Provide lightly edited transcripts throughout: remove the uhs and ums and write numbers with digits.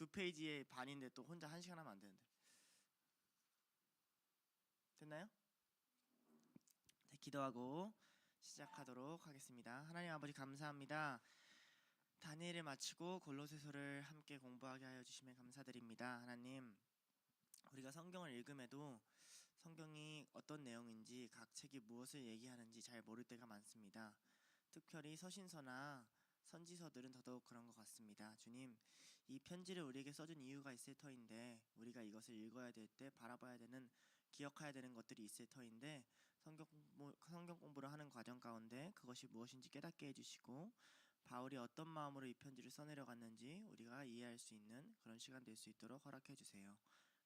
두 페이지의 반인데 또 혼자 1시간 하면 안 되는데. 됐나요? 네, 기도하고 시작하도록 하겠습니다. 하나님 아버지 감사합니다. 다니엘을 마치고 골로새서를 함께 공부하게 하여 주시면 감사드립니다. 하나님, 우리가 성경을 읽음에도 성경이 어떤 내용인지 각 책이 무엇을 얘기하는지 잘 모를 때가 많습니다. 특별히 서신서나 선지서들은 더더욱 그런 것 같습니다. 주님, 이 편지를 우리에게 써준 이유가 있을 터인데 우리가 이것을 읽어야 될 때 바라봐야 되는, 기억해야 되는 것들이 있을 터인데 성경 공부를 하는 과정 가운데 그것이 무엇인지 깨닫게 해주시고 바울이 어떤 마음으로 이 편지를 써내려갔는지 우리가 이해할 수 있는 그런 시간 될 수 있도록 허락해 주세요.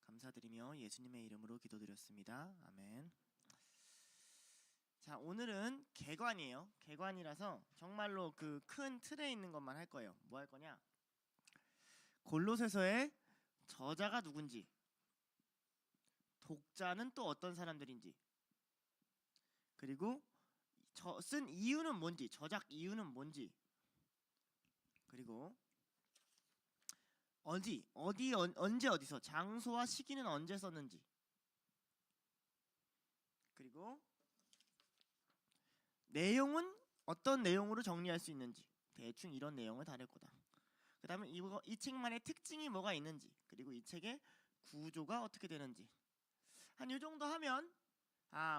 감사드리며 예수님의 이름으로 기도드렸습니다. 아멘. 자, 오늘은 개관이에요. 개관이라서 정말로 그 큰 틀에 있는 것만 할 거예요. 뭐 할 거냐? 골로새서의 저자가 누군지, 독자는 또 어떤 사람들인지, 그리고 쓴 이유는 뭔지, 저작 이유는 뭔지, 그리고 언제 어디서, 장소와 시기는 언제 썼는지, 그리고 내용은 어떤 내용으로 정리할 수 있는지, 대충 이런 내용을 다룰 거다. 그 다음에 이 책만의 특징이 뭐가 있는지, 그리고 이 책의 구조가 어떻게 되는지, 한 이 정도 하면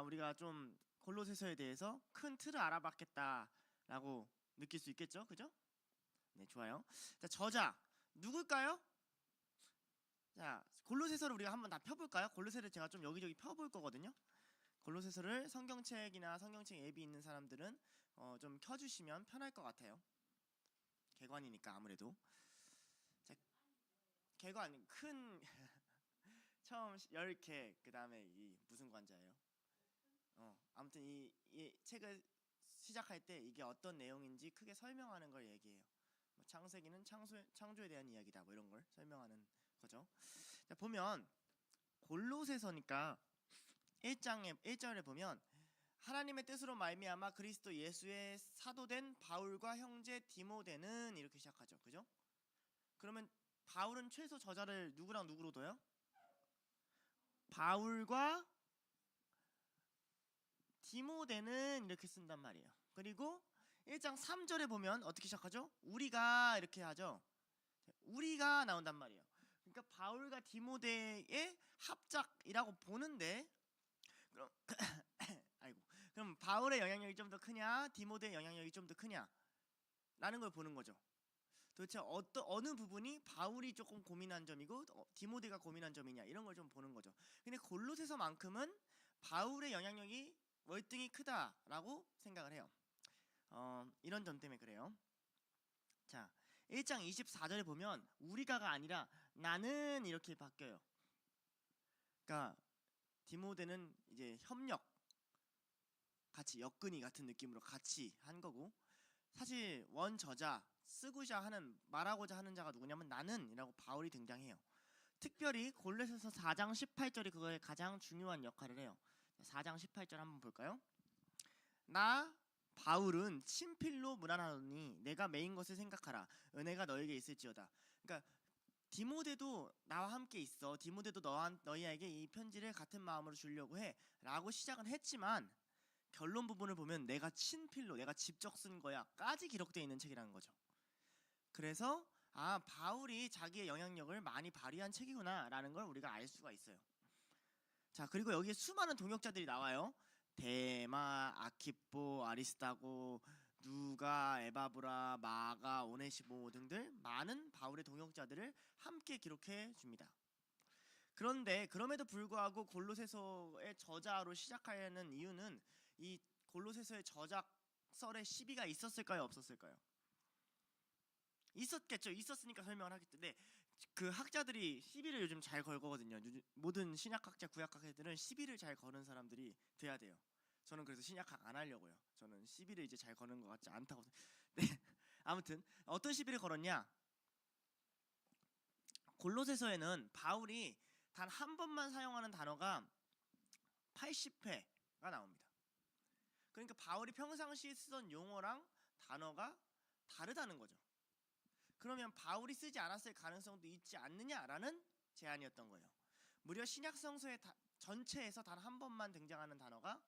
우리가 좀 골로새서에 대해서 큰 틀을 알아봤겠다라고 느낄 수 있겠죠, 그죠? 네, 좋아요. 자, 저자 누굴까요? 자, 골로새서를 우리가 한번 다 펴볼까요? 골로새를 제가 좀 여기저기 펴볼 거거든요. 골로새서를 성경책이나 성경책 앱이 있는 사람들은 좀 켜주시면 편할 것 같아요. 개관이니까 아무래도. 자, 개관 큰 처음 10개, 그 다음에 이 무슨 관자예요? 아무튼 이 책을 시작할 때 이게 어떤 내용인지 크게 설명하는 걸 얘기해요. 뭐 창세기는 창조에 대한 이야기다, 뭐 이런 걸 설명하는 거죠. 자, 보면 골로새서니까 1절에 보면 하나님의 뜻으로 말미암아 그리스도 예수의 사도된 바울과 형제 디모데는 이렇게 시작하죠. 그죠? 그러면 바울은 최소 저자를 누구랑 누구로 둬요? 바울과 디모데는 이렇게 쓴단 말이에요. 그리고 1장 3절에 보면 어떻게 시작하죠? 우리가 이렇게 하죠. 우리가 나온단 말이에요. 그러니까 바울과 디모데의 합작이라고 보는데, 그럼 그럼 바울의 영향력이 좀 더 크냐, 디모데의 영향력이 좀 더 크냐 라는 걸 보는 거죠. 도대체 어느 부분이 바울이 조금 고민한 점이고 디모데가 고민한 점이냐, 이런 걸 좀 보는 거죠. 근데 골로새서만큼은 바울의 영향력이 월등히 크다라고 생각을 해요. 이런 점 때문에 그래요. 자, 1장 24절에 보면 우리가가 아니라 나는 이렇게 바뀌어요. 그러니까 디모데는 이제 협력, 같이 엮은이 같은 느낌으로 같이 한 거고, 사실 원 저자, 쓰고자 하는, 말하고자 하는 자가 누구냐면 나는이라고 바울이 등장해요. 특별히 골로새서 4장 18절이 그거에 가장 중요한 역할을 해요. 4장 18절 한번 볼까요? 나 바울은 친필로 문안하노니 내가 메인 것을 생각하라. 은혜가 너에게 있을지어다. 그러니까 디모데도 나와 함께 있어. 디모데도 너희에게 이 편지를 같은 마음으로 주려고 해 라고 시작은 했지만 결론 부분을 보면 내가 친필로, 내가 직접 쓴 거야 까지 기록되어 있는 책이라는 거죠. 그래서 바울이 자기의 영향력을 많이 발휘한 책이구나 라는 걸 우리가 알 수가 있어요. 자, 그리고 여기에 수많은 동역자들이 나와요. 데마, 아키포, 아리스타고, 누가, 에바브라, 마가, 오네시모 등들 많은 바울의 동역자들을 함께 기록해 줍니다. 그런데 그럼에도 불구하고 골로새서의 저자로 시작하는 이유는 이 골로새서의 저작설에 시비가 있었을까요, 없었을까요? 있었겠죠. 있었으니까 설명을 하기 때문에 그 학자들이 시비를 요즘 잘 걸거든요. 모든 신약학자, 구약학자들은 시비를 잘 거는 사람들이 돼야 돼요. 저는 그래서 신약학 안 하려고요. 저는 시비를 이제 잘 거는 것 같지 않다고. 네. 아무튼 어떤 시비를 걸었냐? 골로새서에는 바울이 단 한 번만 사용하는 단어가 80회가 나옵니다. 그러니까 바울이 평상시에 쓰던 용어랑 단어가 다르다는 거죠. 그러면 바울이 쓰지 않았을 가능성도 있지 않느냐라는 제안이었던 거예요. 무려 신약 성서의 전체에서 단 한 번만 등장하는 단어가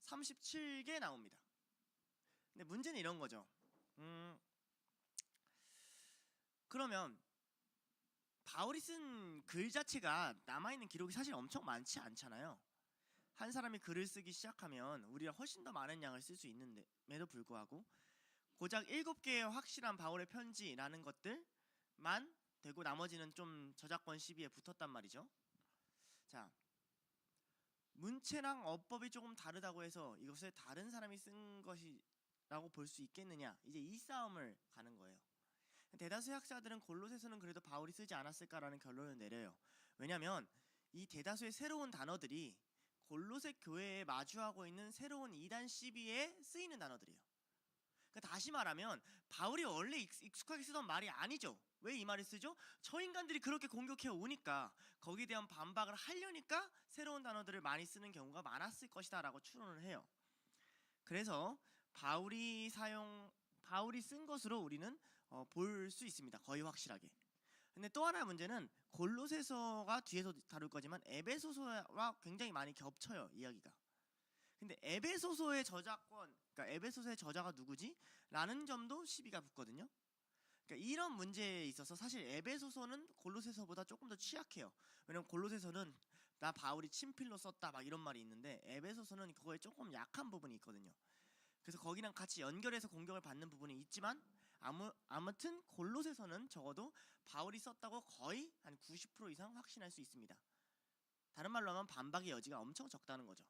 37개 나옵니다. 근데 문제는 이런 거죠. 그러면 바울이 쓴 글 자체가 남아있는 기록이 사실 엄청 많지 않잖아요. 한 사람이 글을 쓰기 시작하면 우리가 훨씬 더 많은 양을 쓸 수 있는데에도 불구하고 고작 7개의 확실한 바울의 편지라는 것들만 되고 나머지는 좀 저작권 시비에 붙었단 말이죠. 자, 문체랑 어법이 조금 다르다고 해서 이것을 다른 사람이 쓴 것이라고 볼 수 있겠느냐, 이제 이 싸움을 가는 거예요. 대다수의 학자들은 골로새서는 그래도 바울이 쓰지 않았을까라는 결론을 내려요. 왜냐하면 이 대다수의 새로운 단어들이 골로새 교회에 마주하고 있는 새로운 이단 시비에 쓰이는 단어들이에요. 그러니까 다시 말하면 바울이 원래 익숙하게 쓰던 말이 아니죠. 왜 이 말을 쓰죠? 저 인간들이 그렇게 공격해 오니까 거기에 대한 반박을 하려니까 새로운 단어들을 많이 쓰는 경우가 많았을 것이다 라고 추론을 해요. 그래서 바울이 쓴 것으로 우리는 볼 수 있습니다. 거의 확실하게. 근데 또 하나의 문제는 골로새서가 뒤에서 다룰 거지만 에베소서와 굉장히 많이 겹쳐요, 이야기가. 근데 에베소서의 저작권, 그러니까 에베소서의 저자가 누구지? 라는 점도 시비가 붙거든요. 그러니까 이런 문제에 있어서 사실 에베소서는 골로새서보다 조금 더 취약해요. 왜냐면 골로새서는 나 바울이 친필로 썼다 막 이런 말이 있는데 에베소서는 그거에 조금 약한 부분이 있거든요. 그래서 거기랑 같이 연결해서 공격을 받는 부분이 있지만 아무튼 골로새서는 적어도 바울이 썼다고 거의 한 90% 이상 확신할 수 있습니다. 다른 말로 하면 반박의 여지가 엄청 적다는 거죠.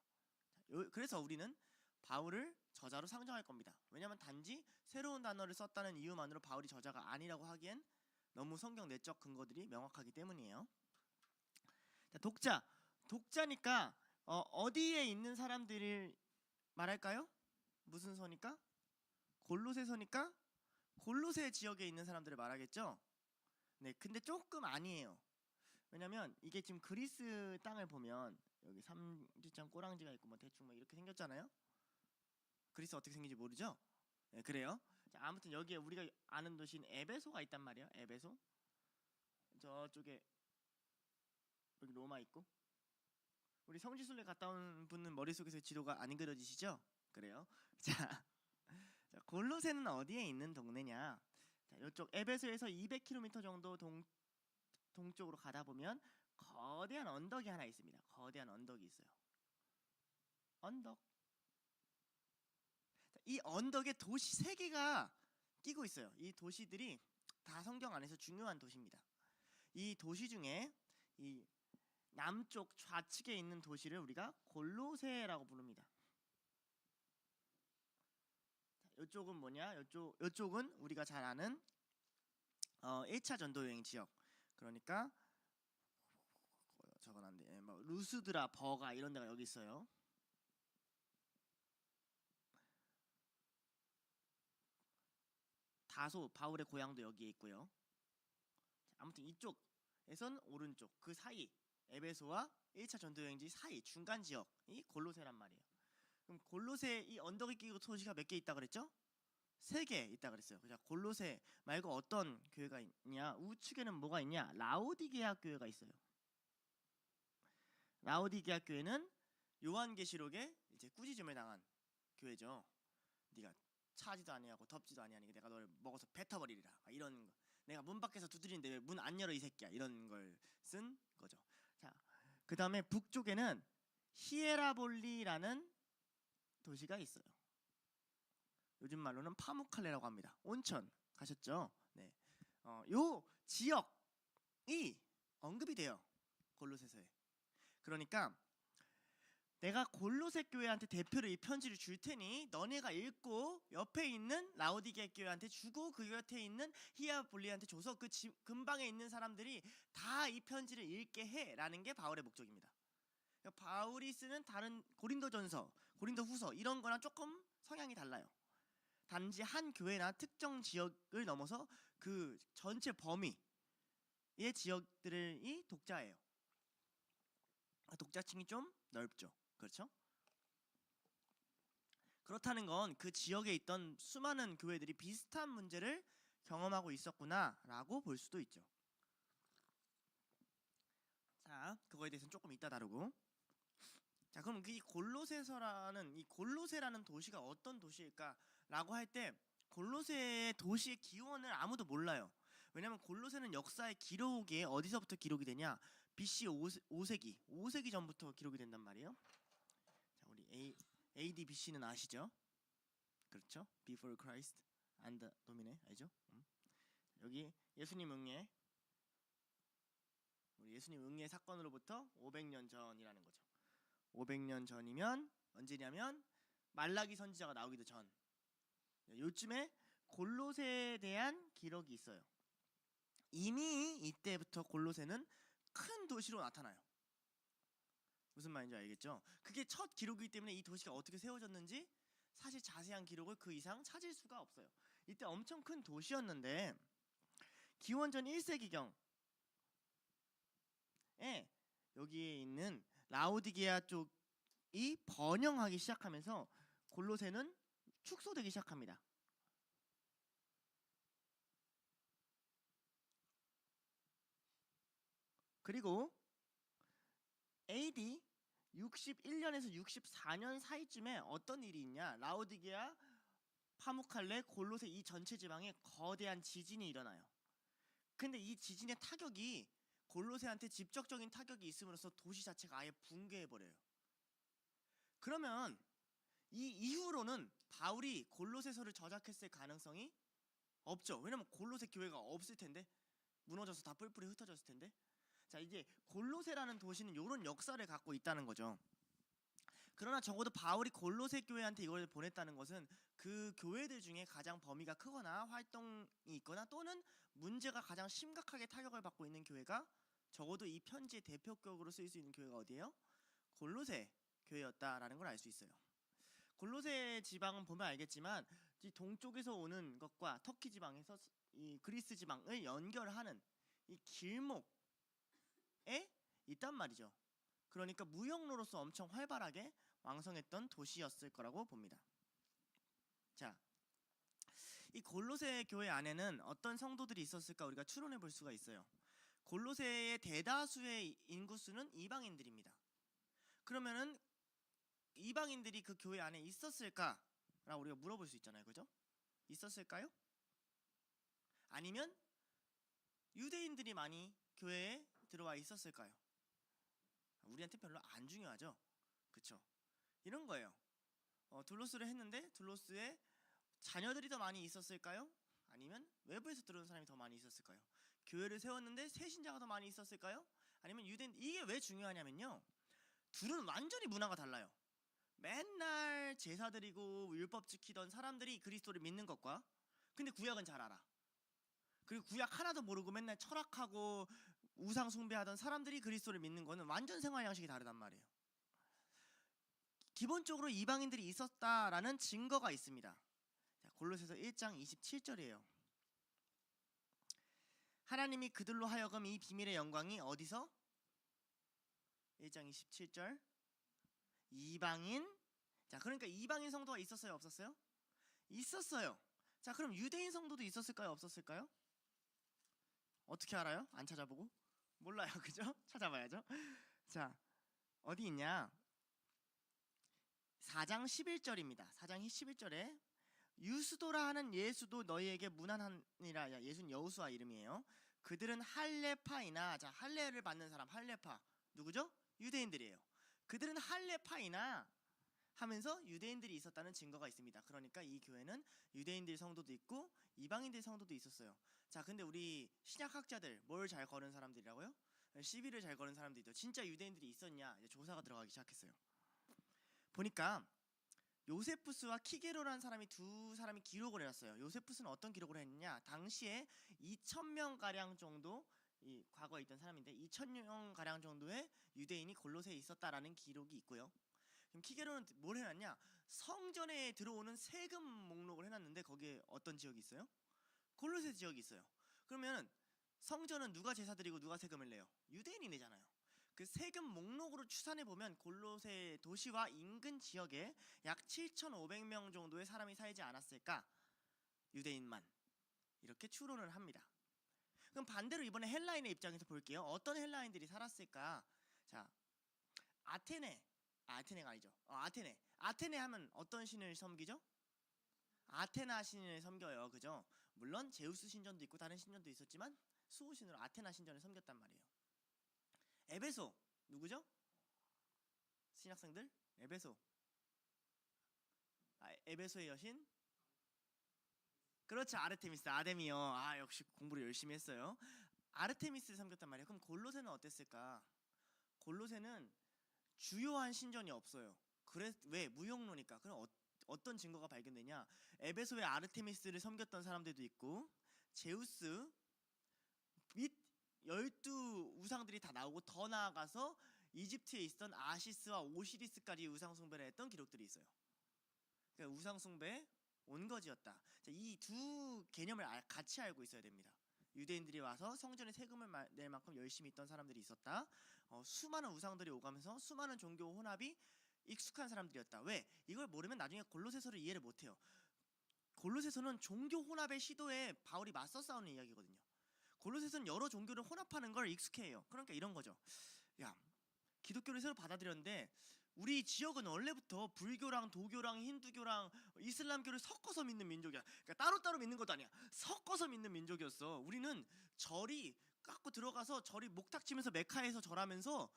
그래서 우리는 바울을 저자로 상정할 겁니다. 왜냐하면 단지 새로운 단어를 썼다는 이유만으로 바울이 저자가 아니라고 하기엔 너무 성경 내적 근거들이 명확하기 때문이에요. 자, 독자니까 어디에 있는 사람들을 말할까요? 무슨 서니까? 골로새서니까 골로새 지역에 있는 사람들을 말하겠죠? 네, 근데 조금 아니에요. 왜냐면 이게 지금 그리스 땅을 보면 여기 삼지장 꼬랑지가 있고 뭐 대충 뭐 이렇게 생겼잖아요. 그리스 어떻게 생긴지 모르죠? 네, 그래요. 자, 아무튼 여기에 우리가 아는 도시인 에베소가 있단 말이에요. 에베소. 저쪽에 여기 로마 있고. 우리 성지순례 갔다 온 분은 머릿속에서 지도가 안 그려지시죠? 그래요. 자, 골로새는 어디에 있는 동네냐? 자, 이쪽 에베소에서 200km 정도 동쪽으로 가다 보면 거대한 언덕이 하나 있습니다. 거대한 언덕이 있어요. 언덕. 이 언덕에 도시 3개가 끼고 있어요. 이 도시들이 다 성경 안에서 중요한 도시입니다. 이 도시 중에 이 남쪽 좌측에 있는 도시를 우리가 골로새라고 부릅니다. 이쪽은 뭐냐? 이쪽은 우리가 잘 아는 1차 전도 여행 지역. 그러니까 적어놨는데 뭐 루스드라, 버가 이런 데가 여기 있어요. 다소 바울의 고향도 여기에 있고요. 아무튼 이쪽에선 오른쪽 그 사이 에베소와 1차 전도 여행지 사이 중간 지역이 골로새란 말이에요. 그럼 골로새 이 언덕에 끼고 도시가 몇 개 있다 그랬죠? 3개 있다 그랬어요. 자, 골로새 말고 어떤 교회가 있냐? 우측에는 뭐가 있냐? 라오디게아 교회가 있어요. 라오디게아 교회는 요한계시록에 이제 꾸짖음을 당한 교회죠. 네가 차지도 아니하고 덥지도 아니하니 내가 너를 먹어서 뱉어버리리라. 이런 거. 내가 문 밖에서 두드리는데 왜 문 안 열어 이 새끼야. 이런 걸 쓴 거죠. 자, 그 다음에 북쪽에는 히에라볼리라는 도시가 있어요. 요즘 말로는 파무칼레라고 합니다. 온천 가셨죠? 네. 요 지역이 언급이 돼요. 골로새서에. 그러니까 내가 골로새 교회한테 대표로 이 편지를 줄 테니 너네가 읽고 옆에 있는 라오디게아 교회한테 주고 그 곁에 있는 히에라볼리한테 줘서 그 근방에 있는 사람들이 다 이 편지를 읽게 해라는 게 바울의 목적입니다. 그러니까 바울이 쓰는 다른 고린도전서, 고린도후서 이런 거랑 조금 성향이 달라요. 단지 한 교회나 특정 지역을 넘어서 그 전체 범위의 지역들이 독자예요. 독자층이 좀 넓죠. 그렇죠? 그렇다는 건 그 지역에 있던 수많은 교회들이 비슷한 문제를 경험하고 있었구나라고 볼 수도 있죠. 자, 그거에 대해서는 조금 이따 다루고. 자, 그럼 이 골로새라는 도시가 어떤 도시일까라고 할 때 골로새 도시의 기원을 아무도 몰라요. 왜냐면 골로새는 역사의 기록에 어디서부터 기록이 되냐? BC 5세기 전부터 기록이 된단 말이에요. 자, 우리 AD BC는 아시죠? 그렇죠? Before Christ and Domine 알죠? 여기 예수님 응애, 우리 예수님 응애 사건으로부터 500년 전이라는 거죠. 500년 전이면 언제냐면 말라기 선지자가 나오기도 전. 요쯤에 골로새에 대한 기록이 있어요. 이미 이때부터 골로새는 큰 도시로 나타나요. 무슨 말인지 알겠죠? 그게 첫 기록이기 때문에 이 도시가 어떻게 세워졌는지 사실 자세한 기록을 그 이상 찾을 수가 없어요. 이때 엄청 큰 도시였는데 기원전 1세기경에 여기에 있는 라오디게아 쪽이 번영하기 시작하면서 골로새는 축소되기 시작합니다. 그리고 AD 61년에서 64년 사이쯤에 어떤 일이 있냐? 라오디게아, 파무칼레, 골로새 이 전체 지방에 거대한 지진이 일어나요. 근데 이 지진의 타격이 골로새한테 직접적인 타격이 있음으로써 도시 자체가 아예 붕괴해버려요. 그러면 이 이후로는 바울이 골로새서를 저작했을 가능성이 없죠. 왜냐면 골로새 교회가 없을 텐데, 무너져서 다 뿔뿔이 흩어졌을 텐데. 자, 이제 골로새라는 도시는 이런 역사를 갖고 있다는 거죠. 그러나 적어도 바울이 골로새 교회한테 이걸 보냈다는 것은 그 교회들 중에 가장 범위가 크거나 활동이 있거나 또는 문제가 가장 심각하게 타격을 받고 있는 교회가 적어도 이 편지의 대표격으로 쓰일 수 있는 교회가 어디예요? 골로새 교회였다라는 걸 알 수 있어요. 골로새 지방은 보면 알겠지만 이 동쪽에서 오는 것과 터키 지방에서 이 그리스 지방을 연결하는 이 길목에 있단 말이죠. 그러니까 무역로로서 엄청 활발하게 왕성했던 도시였을 거라고 봅니다. 자, 이 골로새 교회 안에는 어떤 성도들이 있었을까 우리가 추론해 볼 수가 있어요. 골로새의 대다수의 인구수는 이방인들입니다. 그러면은 이방인들이 그 교회 안에 있었을까라고 우리가 물어볼 수 있잖아요. 그죠? 있었을까요? 아니면 유대인들이 많이 교회에 들어와 있었을까요? 우리한테 별로 안 중요하죠. 그쵸? 이런 거예요. 둘로스를 했는데 둘로스에 자녀들이 더 많이 있었을까요? 아니면 외부에서 들어온 사람이 더 많이 있었을까요? 교회를 세웠는데 세신자가 더 많이 있었을까요? 아니면 유대인, 이게 왜 중요하냐면요, 둘은 완전히 문화가 달라요. 맨날 제사 드리고 율법 지키던 사람들이 그리스도를 믿는 것과, 근데 구약은 잘 알아. 그리고 구약 하나도 모르고 맨날 철학하고 우상 숭배하던 사람들이 그리스도를 믿는 거는 완전 생활 양식이 다르단 말이에요. 기본적으로 이방인들이 있었다라는 증거가 있습니다. 자, 골로새서 1장 27절이에요. 하나님이 그들로 하여금 이 비밀의 영광이 어디서? 1장 27절. 이방인. 자, 그러니까 이방인 성도가 있었어요, 없었어요? 있었어요. 자, 그럼 유대인 성도도 있었을까요, 없었을까요? 어떻게 알아요? 안 찾아보고? 몰라요. 그죠? 찾아봐야죠. 자, 어디 있냐? 4장 11절입니다. 4장 11절에 유스도라 하는 예수도 너희에게 무난하니라. 예수는 여호수아 이름이에요. 그들은 할레파이나, 자, 할례를 받는 사람, 할레파 누구죠? 유대인들이에요. 그들은 할레파이나 하면서 유대인들이 있었다는 증거가 있습니다. 그러니까 이 교회는 유대인들 성도도 있고 이방인들 성도도 있었어요. 자, 근데 우리 신약학자들 뭘 잘 거는 사람들이라고요? 시비를 잘 거는 사람들이죠. 진짜 유대인들이 있었냐? 이제 조사가 들어가기 시작했어요. 보니까 요세푸스와 키게로라는 사람이 두 사람이 기록을 해놨어요. 요세푸스는 어떤 기록을 했느냐? 당시에 2,000명 가량 정도, 이 과거에 있던 사람인데 2,000명 가량 정도의 유대인이 골로새에 있었다라는 기록이 있고요. 그럼 키게로는 뭘 해놨냐? 성전에 들어오는 세금 목록을 해놨는데 거기에 어떤 지역이 있어요? 골로새 지역이 있어요. 그러면 성전은 누가 제사 드리고 누가 세금을 내요? 유대인이 내잖아요. 그 세금 목록으로 추산해 보면 골로새 도시와 인근 지역에 약 7,500명 정도의 사람이 살지 않았을까? 유대인만. 이렇게 추론을 합니다. 그럼 반대로 이번에 헬라인의 입장에서 볼게요. 어떤 헬라인들이 살았을까? 자, 아테네가 아니죠. 아테네 하면 어떤 신을 섬기죠? 아테나 신을 섬겨요. 그죠? 물론 제우스 신전도 있고 다른 신전도 있었지만 수호신으로 아테나 신전을 섬겼단 말이에요. 에베소 누구죠? 신학생들? 에베소의 여신? 그렇죠. 아르테미스, 아데미요. 아, 역시 공부를 열심히 했어요. 아르테미스를 섬겼단 말이에요. 그럼 골로새는 어땠을까? 골로새는 주요한 신전이 없어요. 왜? 무용로니까. 그럼 어떤 증거가 발견되냐? 에베소의 아르테미스를 섬겼던 사람들도 있고 제우스 및 12 우상들이 다 나오고 더 나아가서 이집트에 있던 아시스와 오시리스까지 우상 숭배를 했던 기록들이 있어요. 그러니까 우상 숭배 온거지였다. 이 두 개념을 같이 알고 있어야 됩니다. 유대인들이 와서 성전에 세금을 낼 만큼 열심히 있던 사람들이 있었다. 수많은 우상들이 오가면서 수많은 종교 혼합이 익숙한 사람들이었다. 왜? 이걸 모르면 나중에 골로새서를 이해를 못해요. 골로새서는 종교 혼합의 시도에 바울이 맞서 싸우는 이야기거든요. 골로새서는 여러 종교를 혼합하는 걸 익숙해해요. 그러니까 이런 거죠. 야, 기독교를 새로 받아들였는데 우리 지역은 원래부터 불교랑 도교랑 힌두교랑 이슬람교를 섞어서 믿는 민족이야. 그러니까 따로따로 믿는 것도 아니야. 섞어서 믿는 민족이었어. 우리는 절이 깎고 들어가서 절이 목탁 치면서 메카에서 절하면서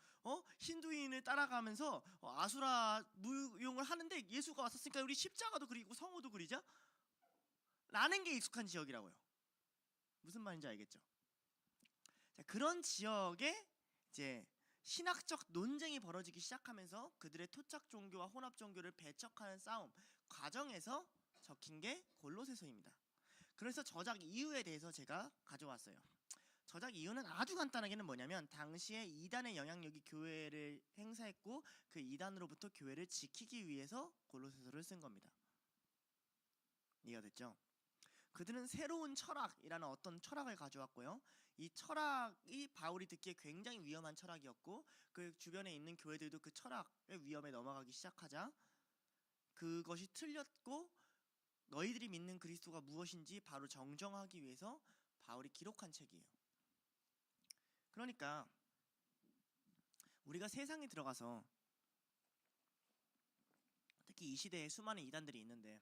힌두인을 따라가면서 아수라 무용을 하는데 예수가 왔었으니까 우리 십자가도 그리고 성호도 그리자 라는 게 익숙한 지역이라고요. 무슨 말인지 알겠죠? 자, 그런 지역에 이제 신학적 논쟁이 벌어지기 시작하면서 그들의 토착 종교와 혼합 종교를 배척하는 싸움 과정에서 적힌 게 골로새서입니다. 그래서 저작 이유에 대해서 제가 가져왔어요. 저작 이유는 아주 간단하게는 뭐냐면 당시에 이단의 영향력이 교회를 행사했고 그 이단으로부터 교회를 지키기 위해서 골로새서를 쓴 겁니다. 이해가 됐죠? 그들은 새로운 철학이라는 어떤 철학을 가져왔고요. 이 철학이 바울이 듣기에 굉장히 위험한 철학이었고 그 주변에 있는 교회들도 그 철학의 위험에 넘어가기 시작하자 그것이 틀렸고 너희들이 믿는 그리스도가 무엇인지 바로 정정하기 위해서 바울이 기록한 책이에요. 그러니까 우리가 세상에 들어가서 특히 이 시대에 수많은 이단들이 있는데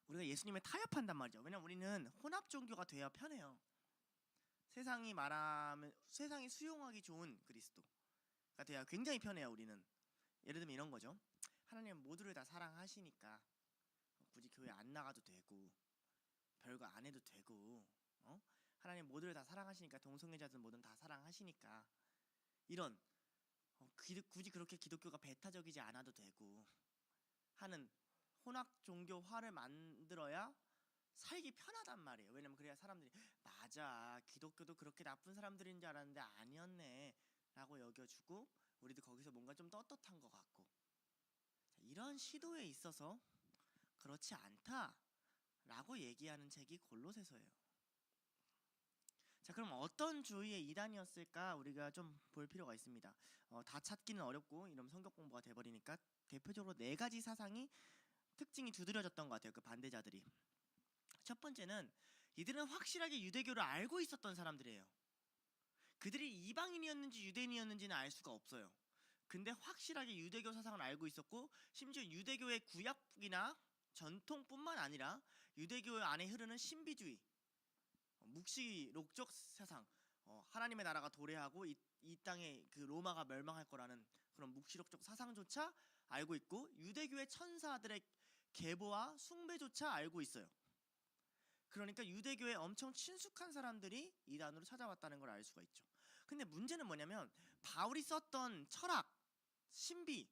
우리가 예수님을 타협한단 말이죠. 왜냐면 우리는 혼합 종교가 돼야 편해요. 세상이 수용하기 좋은 그리스도가 돼야 굉장히 편해요. 우리는 예를 들면 이런 거죠. 하나님은 모두를 다 사랑하시니까 굳이 교회 안 나가도 되고 별거 안 해도 되고 하나님 모두를 다 사랑하시니까 동성애자들 뭐든 다 사랑하시니까 이런 굳이 그렇게 기독교가 배타적이지 않아도 되고 하는 혼합 종교화를 만들어야 살기 편하단 말이에요. 왜냐면 그래야 사람들이 맞아 기독교도 그렇게 나쁜 사람들인 줄 알았는데 아니었네 라고 여겨주고 우리도 거기서 뭔가 좀 떳떳한 것 같고 이런 시도에 있어서 그렇지 않다 라고 얘기하는 책이 골로새서예요. 자, 그럼 어떤 주의의 이단이었을까 우리가 좀 볼 필요가 있습니다. 다 찾기는 어렵고 이러면 성경 공부가 돼버리니까 대표적으로 4가지 사상이 특징이 두드려졌던 것 같아요. 그 반대자들이. 첫 번째는 이들은 확실하게 유대교를 알고 있었던 사람들이에요. 그들이 이방인이었는지 유대인이었는지는 알 수가 없어요. 근데 확실하게 유대교 사상을 알고 있었고 심지어 유대교의 구약이나 전통뿐만 아니라 유대교 안에 흐르는 신비주의, 묵시록적 사상, 하나님의 나라가 도래하고 이 땅에 그 로마가 멸망할 거라는 그런 묵시록적 사상조차 알고 있고 유대교의 천사들의 계보와 숭배조차 알고 있어요. 그러니까 유대교에 엄청 친숙한 사람들이 이단으로 찾아왔다는 걸 알 수가 있죠. 근데 문제는 뭐냐면 바울이 썼던 철학, 신비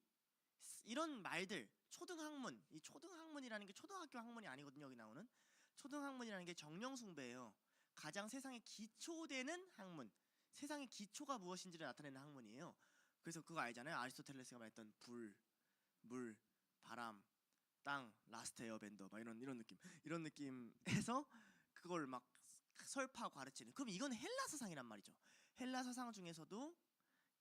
이런 말들, 초등학문, 이 초등학문이라는 게 초등학교 학문이 아니거든요. 여기 나오는 초등학문이라는 게 정령숭배예요. 가장 세상에 기초되는 학문, 세상의 기초가 무엇인지를 나타내는 학문이에요. 그래서 그거 알잖아요. 아리스토텔레스가 말했던 불, 물, 바람, 땅, 라스트 에어밴더 막 이런 느낌에서 그걸 막 설파하고 가르치는. 그럼 이건 헬라 사상이란 말이죠. 헬라 사상 중에서도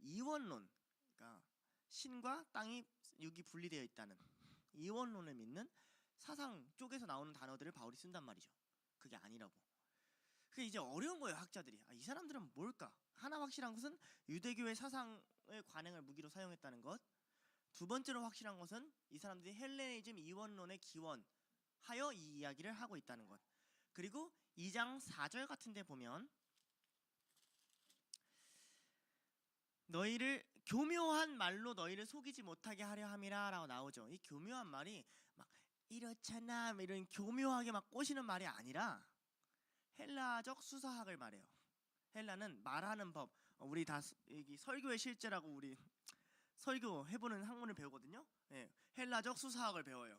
이원론, 그러니까 신과 땅이 육이 분리되어 있다는 이원론을 믿는 사상 쪽에서 나오는 단어들을 바울이 쓴단 말이죠. 그게 아니라고. 그게 이제 어려운 거예요. 학자들이. 이 사람들은 뭘까? 하나 확실한 것은 유대교의 사상의 관행을 무기로 사용했다는 것. 두 번째로 확실한 것은 이 사람들이 헬레니즘 이원론의 기원하여 이 이야기를 하고 있다는 것. 그리고 2장 4절 같은 데 보면 너희를 교묘한 말로 너희를 속이지 못하게 하려 함이라 라고 나오죠. 이 교묘한 말이 막 이렇잖아 이런 교묘하게 막 꼬시는 말이 아니라 헬라적 수사학을 말해요. 헬라는 말하는 법. 우리 다 여기 설교의 실제라고 우리 설교 해보는 학문을 배우거든요. 헬라적 수사학을 배워요.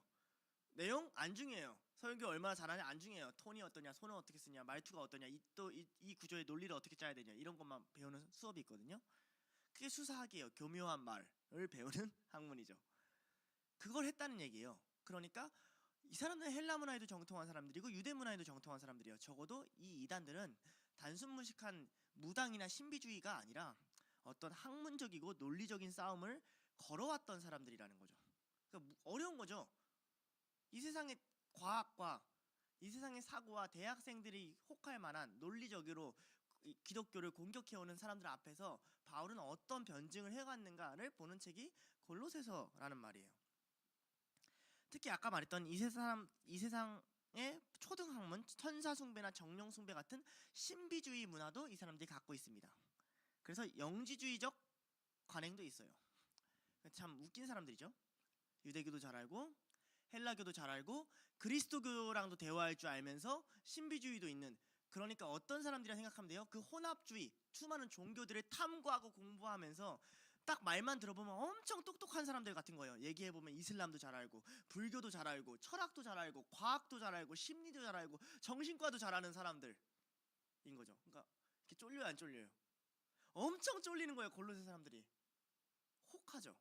내용 안 중요해요. 설교 얼마나 잘하냐 안 중요해요. 톤이 어떠냐, 손을 어떻게 쓰냐, 말투가 어떠냐, 이 구조의 논리를 어떻게 짜야 되냐 이런 것만 배우는 수업이 있거든요. 그게 수사학이에요. 교묘한 말을 배우는 학문이죠. 그걸 했다는 얘기예요. 그러니까 이 사람들은 헬라 문화에도 정통한 사람들이고 유대 문화에도 정통한 사람들이에요. 적어도 이 이단들은 단순 무식한 무당이나 신비주의가 아니라 어떤 학문적이고 논리적인 싸움을 걸어왔던 사람들이라는 거죠. 그러니까 어려운 거죠. 이 세상의 과학과 이 세상의 사고와 대학생들이 혹할 만한 논리적으로 기독교를 공격해오는 사람들 앞에서 바울은 어떤 변증을 해갔는가를 보는 책이 골로새서라는 말이에요. 특히 아까 말했던 이 세상의 초등학문, 천사 숭배나 정령 숭배 같은 신비주의 문화도 이 사람들이 갖고 있습니다. 그래서 영지주의적 관행도 있어요. 참 웃긴 사람들이죠. 유대교도 잘 알고 헬라교도 잘 알고 그리스도교랑도 대화할 줄 알면서 신비주의도 있는, 그러니까 어떤 사람들이라 생각하면 돼요? 그 혼합주의, 수많은 종교들을 탐구하고 공부하면서 딱 말만 들어보면 엄청 똑똑한 사람들 같은 거예요. 얘기해보면 이슬람도 잘 알고 불교도 잘 알고 철학도 잘 알고 과학도 잘 알고 심리도 잘 알고 정신과도 잘 아는 사람들인 거죠. 그러니까 이렇게 쫄려요 안 쫄려요? 엄청 쫄리는 거예요. 골로새 사람들이 혹하죠.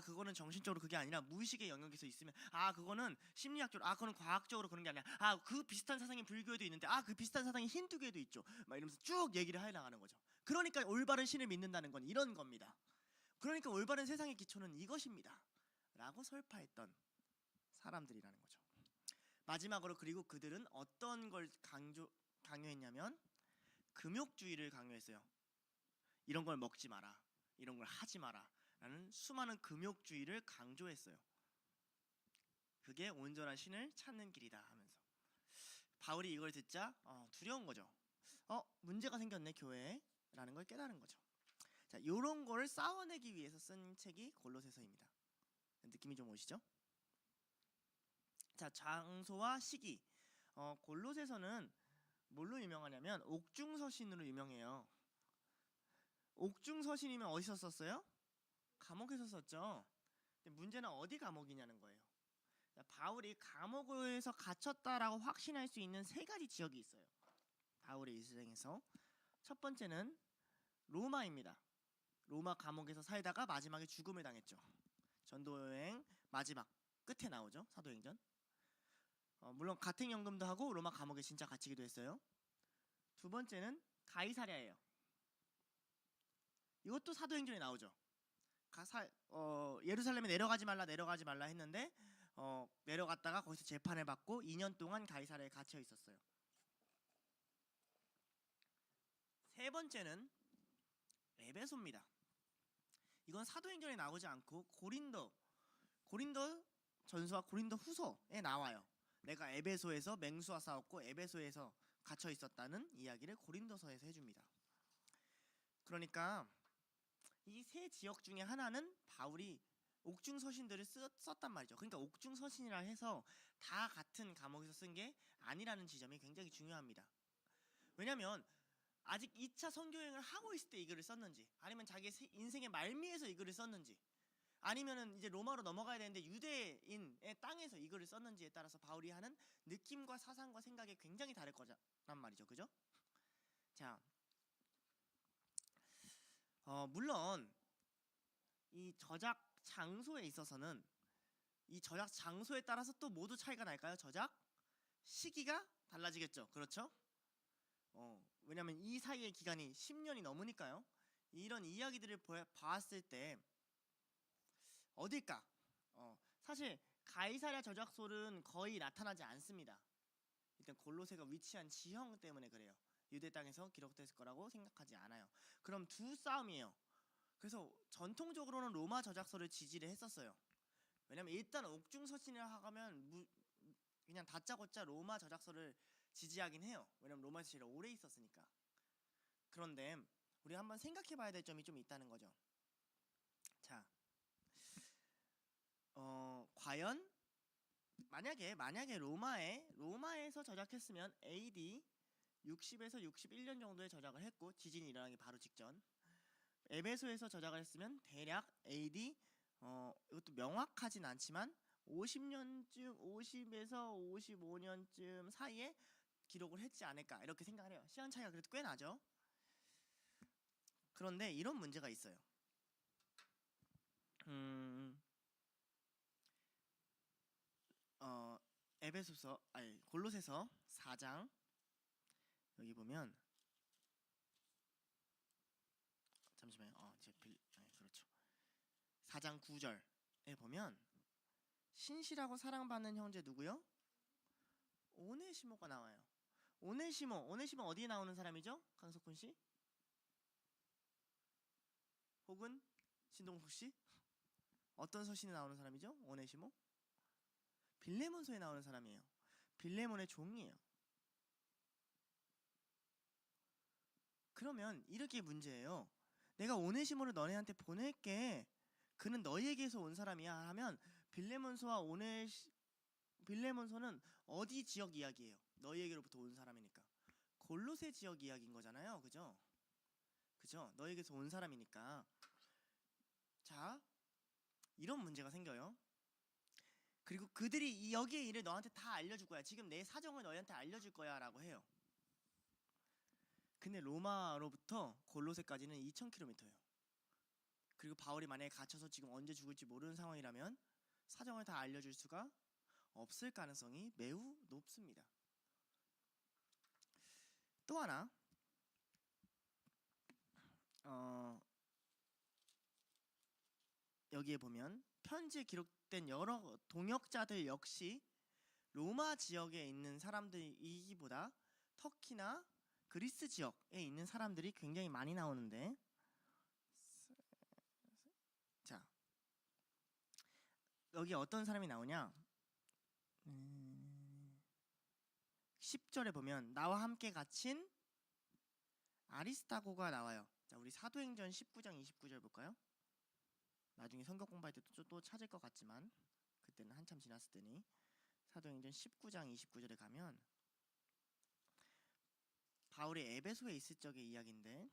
그거는 정신적으로 그게 아니라 무의식의 영역에서 있으면 그거는 심리학적으로 그거는 과학적으로 그런 게 아니라 그 비슷한 사상이 불교에도 있는데 그 비슷한 사상이 힌두교에도 있죠. 막 이러면서 쭉 얘기를 해 나가는 거죠. 그러니까 올바른 신을 믿는다는 건 이런 겁니다. 그러니까 올바른 세상의 기초는 이것입니다 라고 설파했던 사람들이라는 거죠. 마지막으로 그리고 그들은 어떤 걸 강요했냐면 금욕주의를 강요했어요. 이런 걸 먹지 마라, 이런 걸 하지 마라 라는 수많은 금욕주의를 강조했어요. 그게 온전한 신을 찾는 길이다 하면서 바울이 이걸 듣자 두려운 거죠. 문제가 생겼네 교회에 라는 걸 깨달은 거죠. 자, 요런 거를 싸워내기 위해서 쓴 책이 골로새서입니다. 느낌이 좀 오시죠? 자, 장소와 시기. 골로새서는 뭘로 유명하냐면 옥중서신으로 유명해요. 옥중서신이면 어디서 썼어요? 감옥에서 썼죠. 근데 문제는 어디 감옥이냐는 거예요. 바울이 감옥에서 갇혔다라고 확신할 수 있는 세 가지 지역이 있어요. 바울의 일생에서 첫 번째는 로마입니다. 로마 감옥에서 살다가 마지막에 죽음을 당했죠. 전도여행 마지막 끝에 나오죠. 사도행전. 물론 가택연금도 하고 로마 감옥에 진짜 갇히기도 했어요. 두 번째는 가이사랴예요. 이것도 사도행전에 나오죠. 예루살렘에 내려가지 말라 했는데 내려갔다가 거기서 재판을 받고 2년 동안 가이사랴에 갇혀 있었어요. 세 번째는 에베소입니다. 이건 사도행전에 나오지 않고 고린도 전서와 고린도 후서에 나와요. 내가 에베소에서 맹수와 싸웠고 에베소에서 갇혀 있었다는 이야기를 고린도서에서 해줍니다. 그러니까 이 세 지역 중에 하나는 바울이 옥중서신들을 썼단 말이죠. 그러니까 옥중서신이라 해서 다 같은 감옥에서 쓴 게 아니라는 지점이 굉장히 중요합니다. 왜냐면 아직 2차 선교여행을 하고 있을 때 이 글을 썼는지, 아니면 자기 인생의 말미에서 이 글을 썼는지, 아니면은 이제 로마로 넘어가야 되는데 유대인의 땅에서 이 글을 썼는지에 따라서 바울이 하는 느낌과 사상과 생각이 굉장히 다를 거란 말이죠. 그죠? 자, 물론 이 저작 장소에 있어서는 이 저작 장소에 따라서 또 모두 차이가 날까요? 저작 시기가 달라지겠죠. 그렇죠? 왜냐면 이 사이의 기간이 10년이 넘으니까요. 이런 이야기들을 봤을 때 어딜까? 사실 가이사랴 저작솔은 거의 나타나지 않습니다. 때 골로새가 위치한 지형 때문에 그래요. 유대 땅에서 기록됐을 거라고 생각하지 않아요. 그럼 두 싸움이에요. 그래서 전통적으로는 로마 저작서를 지지를 했었어요. 왜냐면 일단 옥중서신이라 하면 그냥 다짜고짜 로마 저작서를 지지하긴 해요. 왜냐면 로마에서 제일 오래 있었으니까. 그런데 우리 한번 생각해 봐야 될 점이 좀 있다는 거죠. 자, 과연 만약에 로마에서 저작했으면 AD 60에서 61년 정도에 저작을 했고 지진이 일어나기 바로 직전. 에베소에서 저작을 했으면 대략 AD 이것도 명확하진 않지만 50에서 55년쯤 사이에 기록을 했지 않을까 이렇게 생각을 해요. 시간 차이가 그래도 꽤 나죠. 그런데 이런 문제가 있어요. 골로새서 4장 여기 보면 잠시만요. 그렇죠. 4장 9절에 보면 신실하고 사랑받는 형제 누구요? 오네시모가 나와요. 오네시모 어디에 나오는 사람이죠? 강석훈 씨? 혹은 신동석 씨? 어떤 서신에 나오는 사람이죠? 오네시모? 빌레몬서에 나오는 사람이에요. 빌레몬의 종이에요. 그러면 이렇게 문제예요. 내가 오네시모를 너네한테 보낼게. 그는 너희에게서 온 사람이야 하면 빌레몬서는 어디 지역 이야기예요? 너희에게로부터 온 사람이니까. 골로새 지역 이야기인 거잖아요. 그죠? 너희에게서 온 사람이니까. 자, 이런 문제가 생겨요. 그리고 그들이 여기에 일을 너한테 다 알려줄 거야. 지금 내 사정을 너희한테 알려줄 거야 라고 해요. 근데 로마로부터 골로새까지는 2000km예요. 그리고 바울이 만약에 갇혀서 지금 언제 죽을지 모르는 상황이라면 사정을 다 알려줄 수가 없을 가능성이 매우 높습니다. 또 하나 여기에 보면 편지에 기록된 여러 동역자들 역시 로마 지역에 있는 사람들이기보다 터키나 그리스 지역에 있는 사람들이 굉장히 많이 나오는데, 자 여기 어떤 사람이 나오냐? 10절에 보면 나와 함께 갇힌 아리스타고가 나와요. 자, 우리 사도행전 19장 29절 볼까요? 나중에 성경 공부할 때 또 찾을 것 같지만 그때는 한참 지났을 테니 사도행전 19장 29절에 가면 바울이 에베소에 있을 적의 이야기인데,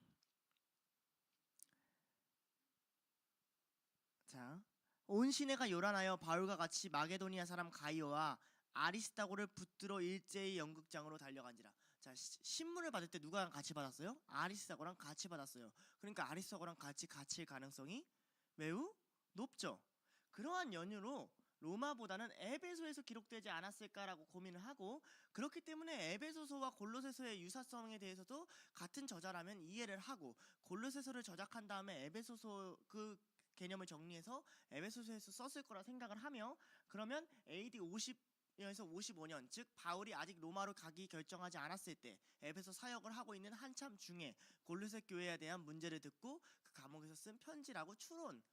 자, 온 시내가 요란하여 바울과 같이 마게도니아 사람 가이오와 아리스타고를 붙들어 일제히 연극장으로 달려간지라. 자, 신문을 받을 때 누가랑 같이 받았어요? 아리스타고랑 같이 받았어요. 그러니까 아리스타고랑 같이 갇힐 가능성이 매우 높죠. 그러한 연유로 로마보다는 에베소에서 기록되지 않았을까라고 고민을 하고, 그렇기 때문에 에베소서와 골로새서의 유사성에 대해서도 같은 저자라면 이해를 하고, 골로새서를 저작한 다음에 에베소서 그 개념을 정리해서 에베소서에서 썼을 거라 생각을 하며, 그러면 AD 50에서 55년, 즉 바울이 아직 로마로 가기 결정하지 않았을 때 에베소 사역을 하고 있는 한참 중에 골로새 교회에 대한 문제를 듣고 그 감옥에서 쓴 편지라고 추론을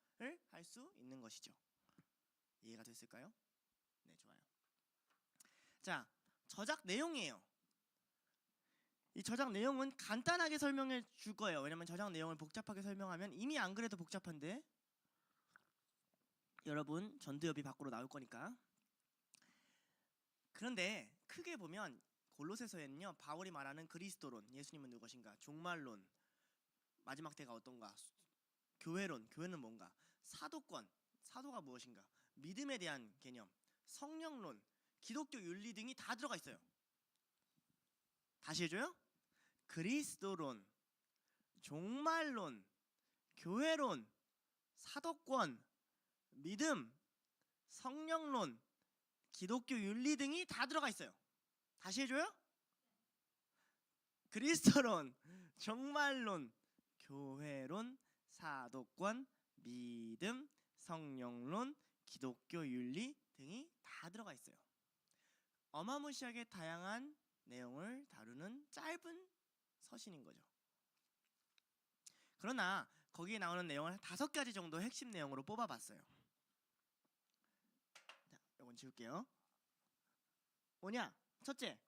할 수 있는 것이죠. 이해가 됐을까요? 네, 좋아요. 자, 저작 내용이에요. 이 저작 내용은 간단하게 설명해 줄 거예요. 왜냐면 저작 내용을 복잡하게 설명하면 이미 안 그래도 복잡한데 여러분 전두엽이 밖으로 나올 거니까. 그런데 크게 보면 골로새서에는요, 바울이 말하는 그리스도론, 예수님은 누구신가, 종말론, 마지막 때가 어떤가, 교회론, 교회는 뭔가, 사도권, 사도가 무엇인가, 믿음에 대한 개념, 성령론, 기독교 윤리 등이 다 들어가 있어요. 다시 해줘요. 그리스도론, 종말론, 교회론, 사도권, 믿음, 성령론, 기독교 윤리 등이 다 들어가 있어요. 다시 해줘요. 그리스도론, 종말론, 교회론, 사도권, 믿음, 성령론, 기독교 윤리 등이 다 들어가 있어요. 어마무시하게 다양한 내용을 다루는 짧은 서신인 거죠. 그러나 거기에 나오는 내용을 5가지 정도 핵심 내용으로 뽑아봤어요. 자, 이건 지울게요. 뭐냐? 첫째,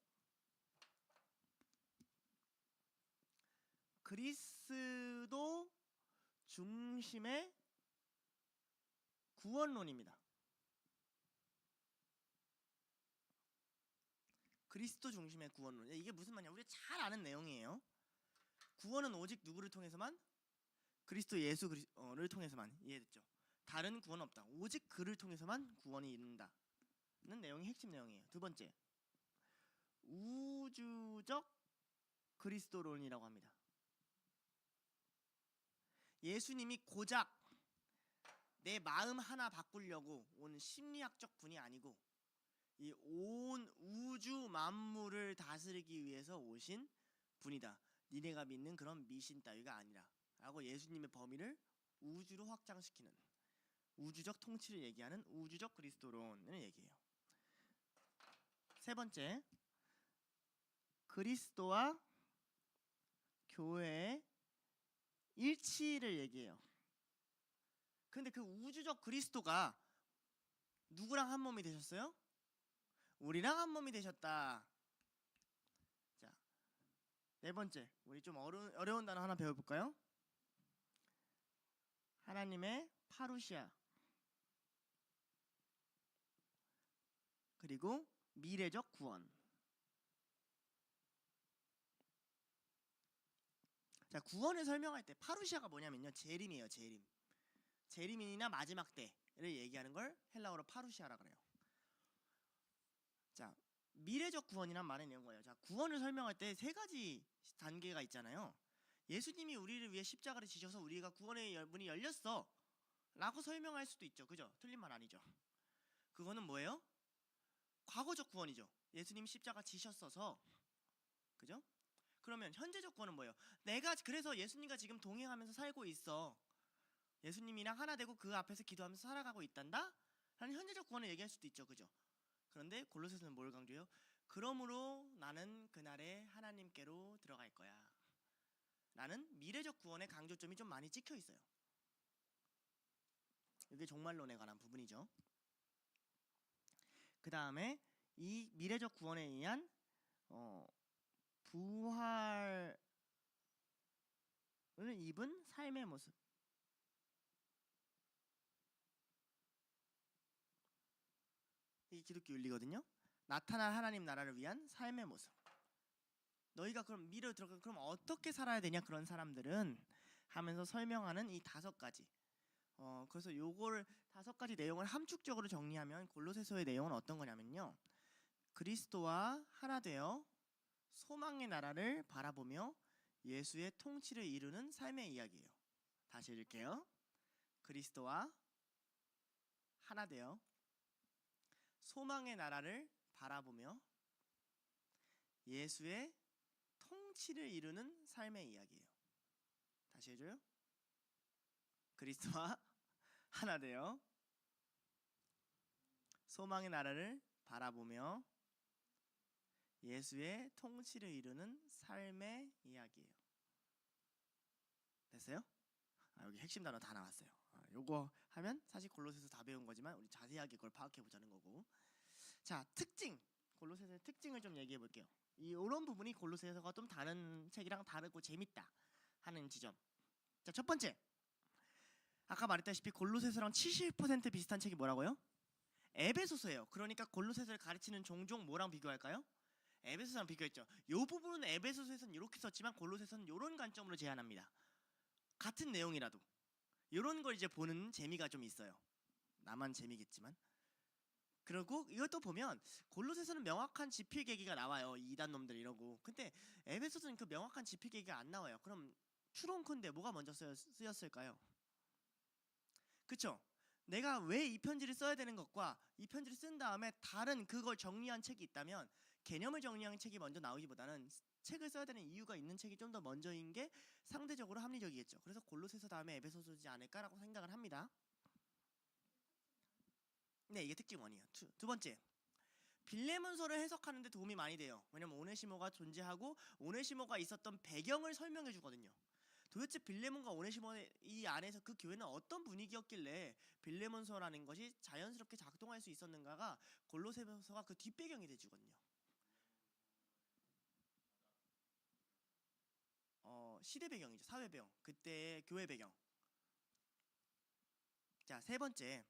그리스도 중심의 구원론입니다. 그리스도 중심의 구원론. 이게 무슨 말이냐? 우리가 잘 아는 내용이에요. 구원은 오직 누구를 통해서만? 그리스도 예수를 통해서만. 이해됐죠? 다른 구원 없다. 오직 그를 통해서만 구원이 이른다는 내용이 핵심 내용이에요. 두 번째, 우주적 그리스도론이라고 합니다. 예수님이 고작 내 마음 하나 바꾸려고 온 심리학적 분이 아니고 이 온 우주 만물을 다스리기 위해서 오신 분이다. 니네가 믿는 그런 미신 따위가 아니라 라고 예수님의 범위를 우주로 확장시키는 우주적 통치를 얘기하는 우주적 그리스도론을 얘기해요. 세 번째, 그리스도와 교회의 일치를 얘기해요. 근데 그 우주적 그리스도가 누구랑 한 몸이 되셨어요? 우리랑 한 몸이 되셨다. 자, 네 번째, 우리 좀 어려운 단어 하나 배워볼까요? 하나님의 파루시아, 그리고 미래적 구원. 자, 구원을 설명할 때 파루시아가 뭐냐면요, 재림이에요. 재림이나 마지막 때를 얘기하는 걸 헬라어로 파루시아라 그래요. 자, 미래적 구원이란 말은 이런 거예요. 자, 구원을 설명할 때 3가지 단계가 있잖아요. 예수님이 우리를 위해 십자가를 지셔서 우리가 구원의 문이 열렸어 라고 설명할 수도 있죠. 그죠? 틀린 말 아니죠. 그거는 뭐예요? 과거적 구원이죠. 예수님 십자가 지셨어서. 그죠? 그러면 현재적 구원은 뭐예요? 내가 그래서 예수님과 지금 동행하면서 살고 있어. 예수님이랑 하나 되고 그 앞에서 기도하면서 살아가고 있단다? 라는 현재적 구원을 얘기할 수도 있죠. 그죠? 그런데 골로새서는 뭘 강조해요? 그러므로 나는 그날에 하나님께로 들어갈 거야. 라는 미래적 구원의 강조점이 좀 많이 찍혀 있어요. 이게 종말론에 관한 부분이죠. 그 다음에 이 미래적 구원에 의한 부활을 입은 삶의 모습. 이게 기독교 윤리거든요. 나타날 하나님 나라를 위한 삶의 모습. 너희가 그럼 미래로 들어가 그럼 어떻게 살아야 되냐 그런 사람들은 하면서 설명하는 이 5가지. 그래서 요걸 5가지 내용을 함축적으로 정리하면 골로새서의 내용은 어떤 거냐면요. 그리스도와 하나 되어 소망의 나라를 바라보며 예수의 통치를 이루는 삶의 이야기예요. 다시 읽을게요. 그리스도와 하나 되어 소망의 나라를 바라보며 예수의 통치를 이루는 삶의 이야기예요. 다시 해줘요. 그리스도와 하나 되어 소망의 나라를 바라보며 예수의 통치를 이루는 삶의 이야기예요. 됐어요? 여기 핵심 단어 다 나왔어요. 요거 하면 사실 골로새서 다 배운 거지만 우리 자세하게 그걸 파악해 보자는 거고. 자, 특징. 골로새서의 특징을 좀 얘기해 볼게요. 이런 부분이 골로새서가 좀 다른 책이랑 다르고 재밌다 하는 지점. 자, 첫 번째. 아까 말했다시피 골로새서랑 70% 비슷한 책이 뭐라고요? 에베소서예요. 그러니까 골로새서를 가르치는 종종 뭐랑 비교할까요? 에베소서랑 비교했죠. 이 부분은 에베소서에서는 이렇게 썼지만 골로새서는 이런 관점으로 제안합니다. 같은 내용이라도 이런 걸 이제 보는 재미가 좀 있어요. 나만 재미겠지만. 그리고 이것도 보면 골로새서는 명확한 지필 계기가 나와요. 이단 놈들 이러고. 근데 에베소서는 그 명확한 지필 계기가 안 나와요. 그럼 추론컨대 뭐가 먼저 쓰였을까요? 그쵸? 내가 왜 이 편지를 써야 되는 것과 이 편지를 쓴 다음에 다른 그걸 정리한 책이 있다면 개념을 정리한 책이 먼저 나오기보다는 책을 써야 되는 이유가 있는 책이 좀 더 먼저인 게 상대적으로 합리적이겠죠. 그래서 골로새서 다음에 에베소서지 않을까라고 생각을 합니다. 네, 이게 특징 1이에요. 두 번째, 빌레몬서를 해석하는 데 도움이 많이 돼요. 왜냐면 오네시모가 존재하고 오네시모가 있었던 배경을 설명해 주거든요. 도대체 빌레몬과 오네시모 이 안에서 그 교회는 어떤 분위기였길래 빌레몬서라는 것이 자연스럽게 작동할 수 있었는가가 골로새서가 그 뒷배경이 돼주거든요. 시대 배경이죠. 사회 배경. 그때 교회 배경. 자, 세 번째.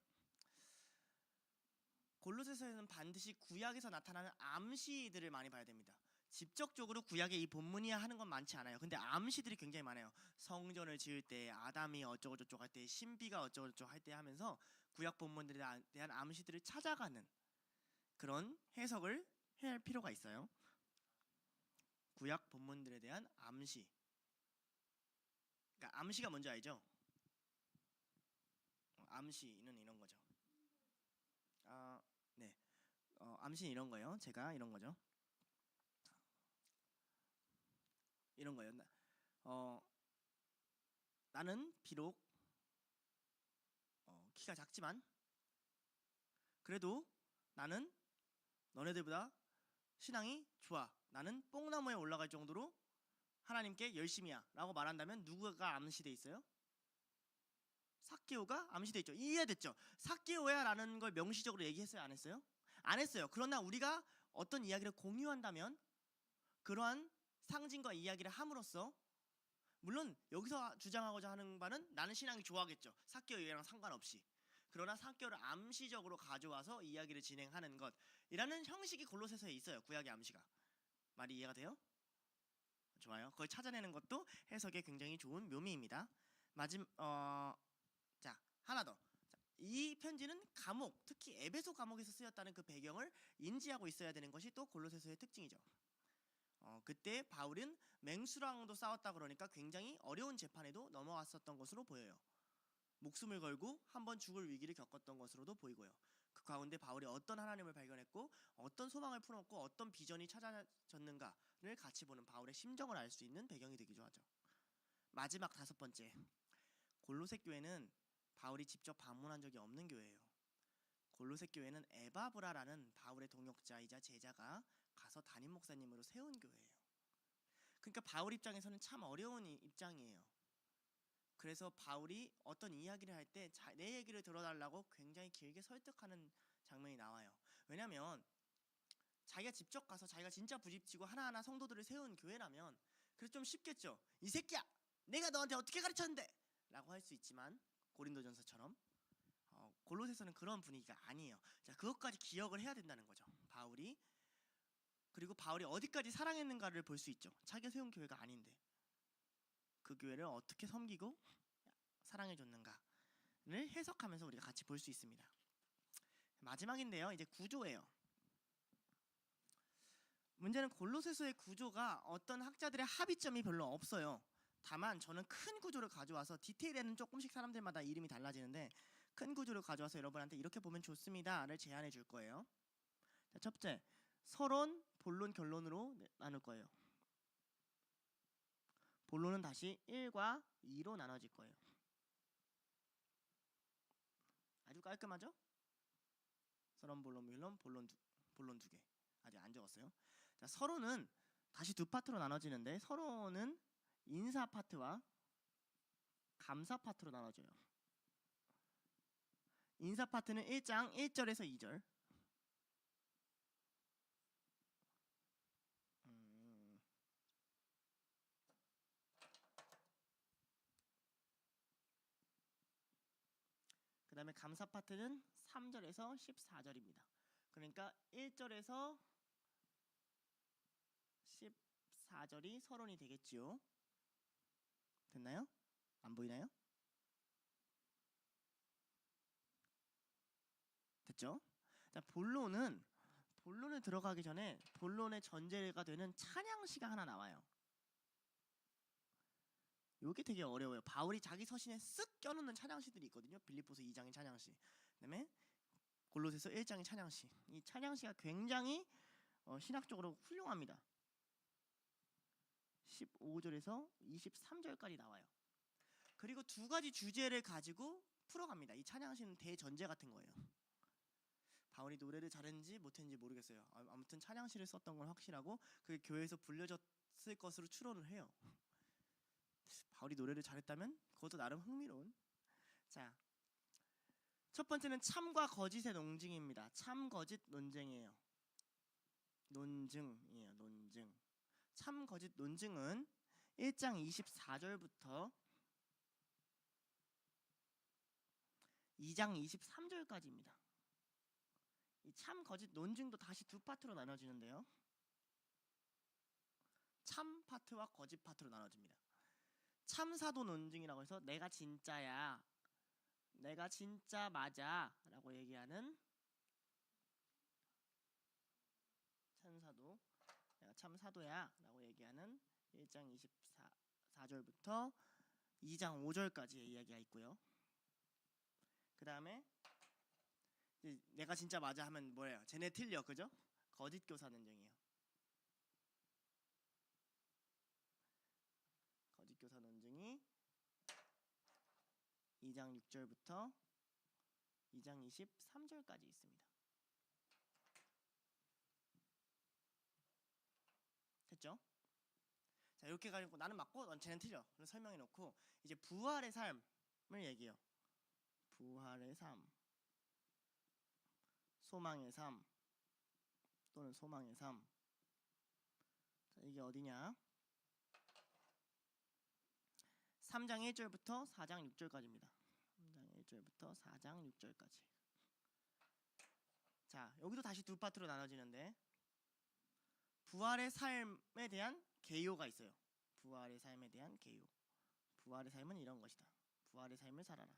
골로새서에는 반드시 구약에서 나타나는 암시들을 많이 봐야 됩니다. 직접적으로 구약의 이 본문이 하는 건 많지 않아요. 근데 암시들이 굉장히 많아요. 성전을 지을 때 아담이 어쩌고 저쩌고 할 때 신비가 어쩌고 저쩌고 할 때 하면서 구약 본문들에 대한 암시들을 찾아가는 그런 해석을 해야 할 필요가 있어요. 구약 본문들에 대한 암시. 그러니까 암시가 뭔지 알죠? 암시는 이런 거죠. 네. 암시는 이런 거예요. 제가 이런 거죠. 이런 거예요. 나는 비록 키가 작지만 그래도 나는 너네들보다 신앙이 좋아. 나는 뽕나무에 올라갈 정도로 하나님께 열심이야 라고 말한다면 누구가 암시돼 있어요? 삭개오가 암시돼 있죠. 이해됐죠? 삭개오야 라는 걸 명시적으로 얘기했어요? 안 했어요? 안 했어요. 그러나 우리가 어떤 이야기를 공유한다면 그러한 상징과 이야기를 함으로써 물론 여기서 주장하고자 하는 바는 나는 신앙이 좋아하겠죠. 삭개오랑 상관없이. 그러나 삭개오를 암시적으로 가져와서 이야기를 진행하는 것이라는 형식이 골로새서에 있어요. 구약의 암시가. 말이 이해가 돼요? 좋아요. 그걸 찾아내는 것도 해석에 굉장히 좋은 묘미입니다. 자, 하나 더. 이 편지는 감옥, 특히 에베소 감옥에서 쓰였다는 그 배경을 인지하고 있어야 되는 것이 또 골로새서의 특징이죠. 그때 바울은 맹수랑도 싸웠다 그러니까 굉장히 어려운 재판에도 넘어왔었던 것으로 보여요. 목숨을 걸고 한번 죽을 위기를 겪었던 것으로도 보이고요. 그 가운데 바울이 어떤 하나님을 발견했고 어떤 소망을 풀었고 어떤 비전이 찾아졌는가를 같이 보는 바울의 심정을 알 수 있는 배경이 되기도 하죠. 마지막 다섯 번째, 골로새 교회는 바울이 직접 방문한 적이 없는 교회예요. 골로새 교회는 에바브라라는 바울의 동역자이자 제자가 가서 담임 목사님으로 세운 교회예요. 그러니까 바울 입장에서는 참 어려운 입장이에요. 그래서 바울이 어떤 이야기를 할 때 내 얘기를 들어달라고 굉장히 길게 설득하는 장면이 나와요. 왜냐면 자기가 직접 가서 자기가 진짜 부딪히고 하나하나 성도들을 세운 교회라면 그래서 좀 쉽겠죠. 이 새끼야! 내가 너한테 어떻게 가르쳤는데! 라고 할 수 있지만 고린도전서처럼 골로새서는 그런 분위기가 아니에요. 자, 그것까지 기억을 해야 된다는 거죠. 바울이. 그리고 바울이 어디까지 사랑했는가를 볼 수 있죠. 자기가 세운 교회가 아닌데 그 교회를 어떻게 섬기고 사랑해줬는가를 해석하면서 우리가 같이 볼 수 있습니다. 마지막인데요. 이제 구조예요. 문제는 골로새서의 구조가 어떤 학자들의 합의점이 별로 없어요. 다만 저는 큰 구조를 가져와서 디테일에는 조금씩 사람들마다 이름이 달라지는데 큰 구조를 가져와서 여러분한테 이렇게 보면 좋습니다를 제안해 줄 거예요. 자, 첫째, 서론, 본론, 결론으로 나눌 거예요. 본론은 다시 1과 2로 나눠질 거예요. 아주 깔끔하죠? 서론, 본론, 결론, 본론 두 개. 아직 안 적었어요. 자, 서론은 다시 두 파트로 나눠지는데 서론은 인사 파트와 감사 파트로 나눠져요. 인사 파트는 1장 1절에서 2절. 그 다음에 감사 파트는 3절에서 14절입니다. 그러니까 1절에서 14절이 서론이 되겠지요. 됐나요? 안 보이나요? 됐죠? 자, 본론을 들어가기 전에 본론의 전제가 되는 찬양시가 하나 나와요. 이게 되게 어려워요. 바울이 자기 서신에 쓱 껴놓는 찬양시들이 있거든요. 빌립보서 2장의 찬양시, 그다음에 골로새서 1장의 찬양시. 이 찬양시가 굉장히 신학적으로 훌륭합니다. 15절에서 23절까지 나와요. 그리고 두 가지 주제를 가지고 풀어갑니다. 이 찬양시는 대전제 같은 거예요. 바울이 노래를 잘했는지 못했는지 모르겠어요. 아무튼 찬양시를 썼던 건 확실하고 그게 교회에서 불려졌을 것으로 추론을 해요. 바울이 노래를 잘했다면 그것도 나름 흥미로운. 자, 첫 번째는 참과 거짓의 논증입니다. 참 거짓 논쟁이에요. 논증이에요. 논증. 참 거짓 논증은 1장 24절부터 2장 23절까지입니다. 이 참 거짓 논증도 다시 두 파트로 나눠지는데요. 참 파트와 거짓 파트로 나눠집니다. 참사도 논증이라고 해서 내가 진짜야, 내가 진짜 맞아 라고 얘기하는 참사도, 내가 참 사도야 라고 얘기하는 1장 24절부터 2장 5절까지의 이야기가 있고요. 그 다음에 내가 진짜 맞아 하면 뭐예요? 쟤네 틀려, 그죠? 거짓 교사 논쟁이에요. 거짓 교사 논증이 2장 6절부터 2장 23절까지 있습니다. 됐죠? 자, 이렇게 가지고 나는 맞고 넌 쟤는 틀려. 그런 설명해 놓고 이제 부활의 삶을 얘기해요. 부활의 삶, 소망의 삶 또는 소망의 삶. 자, 이게 어디냐? 3장 1절부터 4장 6절까지입니다. 3장 1절부터 4장 6절까지. 자, 여기도 다시 두 파트로 나눠지는데 부활의 삶에 대한 개요가 있어요. 부활의 삶에 대한 개요. 부활의 삶은 이런 것이다. 부활의 삶을 살아라.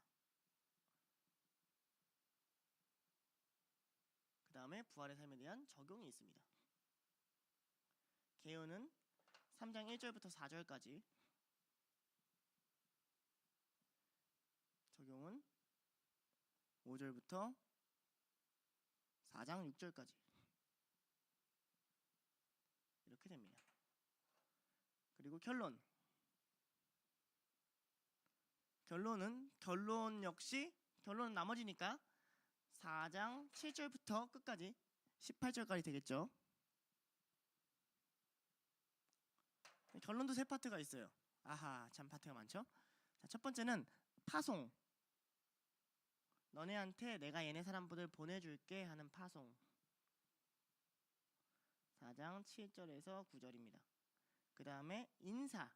그 다음에 부활의 삶에 대한 적용이 있습니다. 개요는 3장 1절부터 4절까지, 적용은 5절부터 4장 6절까지 이렇게 됩니다. 그리고 결론 역시 결론은 나머지니까 4장 7절부터 끝까지 18절까지 되겠죠. 결론도 세 파트가 있어요. 아하, 참 파트가 많죠. 자, 첫 번째는 파송. 너네한테 내가 얘네 사람들을 보내줄게 하는 파송. 4장 7절에서 9절입니다. 그 다음에 인사.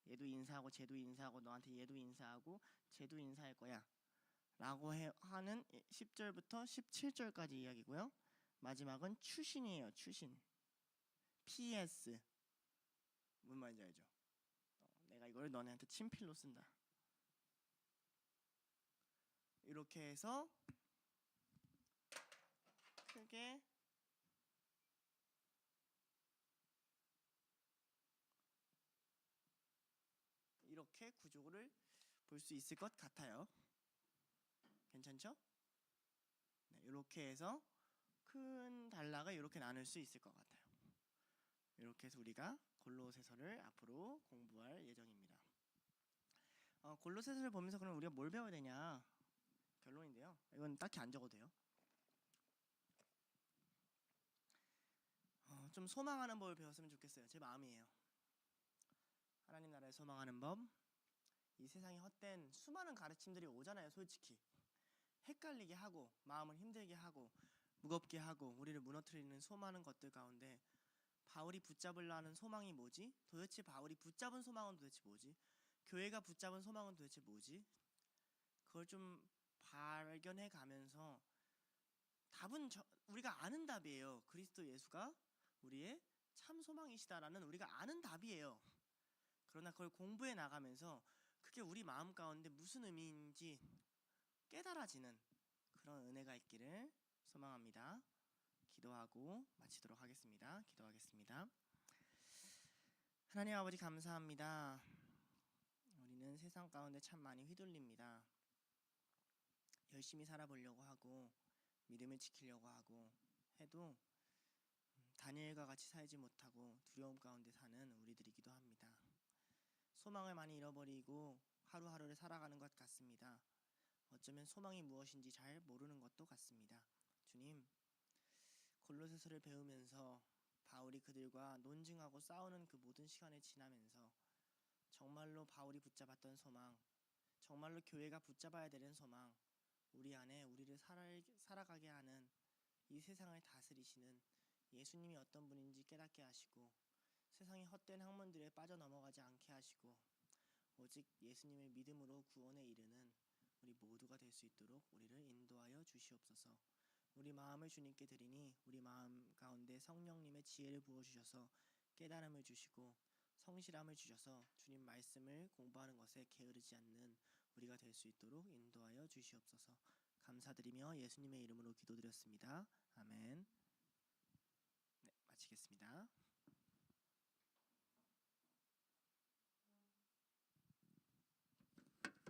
얘도 인사하고 쟤도 인사하고 너한테 얘도 인사하고 쟤도 인사할 거야 라고 하는 10절부터 17절까지 이야기고요. 마지막은 추신이에요. 추신. PS. 무슨 말인지 알죠? 내가 이걸 너네한테 친필로 쓴다. 이렇게 해서 크게 이렇게 구조를 볼 수 있을 것 같아요. 괜찮죠? 네, 이렇게 해서 큰 단락을 이렇게 나눌 수 있을 것 같아요. 이렇게 해서 우리가 골로새서를 앞으로 공부할 예정입니다. 골로새서를 보면서 그럼 우리가 뭘 배워야 되냐? 결론인데요. 이건 딱히 안 적어도 돼요. 좀 소망하는 법을 배웠으면 좋겠어요. 제 마음이에요. 하나님 나라에 소망하는 법. 이 세상에 헛된 수많은 가르침들이 오잖아요. 솔직히 헷갈리게 하고 마음을 힘들게 하고 무겁게 하고 우리를 무너뜨리는 수많은 것들 가운데 바울이 붙잡으려 하는 소망이 뭐지? 도대체 바울이 붙잡은 소망은 도대체 뭐지? 교회가 붙잡은 소망은 도대체 뭐지? 그걸 좀 발견해 가면서 답은 우리가 아는 답이에요. 그리스도 예수가 우리의 참 소망이시다라는 우리가 아는 답이에요. 그러나 그걸 공부해 나가면서 그게 우리 마음 가운데 무슨 의미인지 깨달아지는 그런 은혜가 있기를 소망합니다. 기도하고 마치도록 하겠습니다. 기도하겠습니다. 하나님 아버지 감사합니다. 우리는 세상 가운데 참 많이 휘둘립니다. 열심히 살아보려고 하고 믿음을 지키려고 하고 해도 다니엘과 같이 살지 못하고 두려움 가운데 사는 우리들이기도 합니다. 소망을 많이 잃어버리고 하루하루를 살아가는 것 같습니다. 어쩌면 소망이 무엇인지 잘 모르는 것도 같습니다. 주님, 골로새서를 배우면서 바울이 그들과 논증하고 싸우는 그 모든 시간을 지나면서 정말로 바울이 붙잡았던 소망, 정말로 교회가 붙잡아야 되는 소망, 우리 안에 우리를 살아가게 하는 이 세상을 다스리시는 예수님이 어떤 분인지 깨닫게 하시고 세상의 헛된 학문들에 빠져넘어가지 않게 하시고 오직 예수님의 믿음으로 구원에 이르는 우리 모두가 될 수 있도록 우리를 인도하여 주시옵소서. 우리 마음을 주님께 드리니 우리 마음 가운데 성령님의 지혜를 부어주셔서 깨달음을 주시고 성실함을 주셔서 주님 말씀을 공부하는 것에 게으르지 않는 우리가 될 수 있도록 인도하여 주시옵소서. 감사드리며 예수님의 이름으로 기도드렸습니다. 아멘. 네, 마치겠습니다.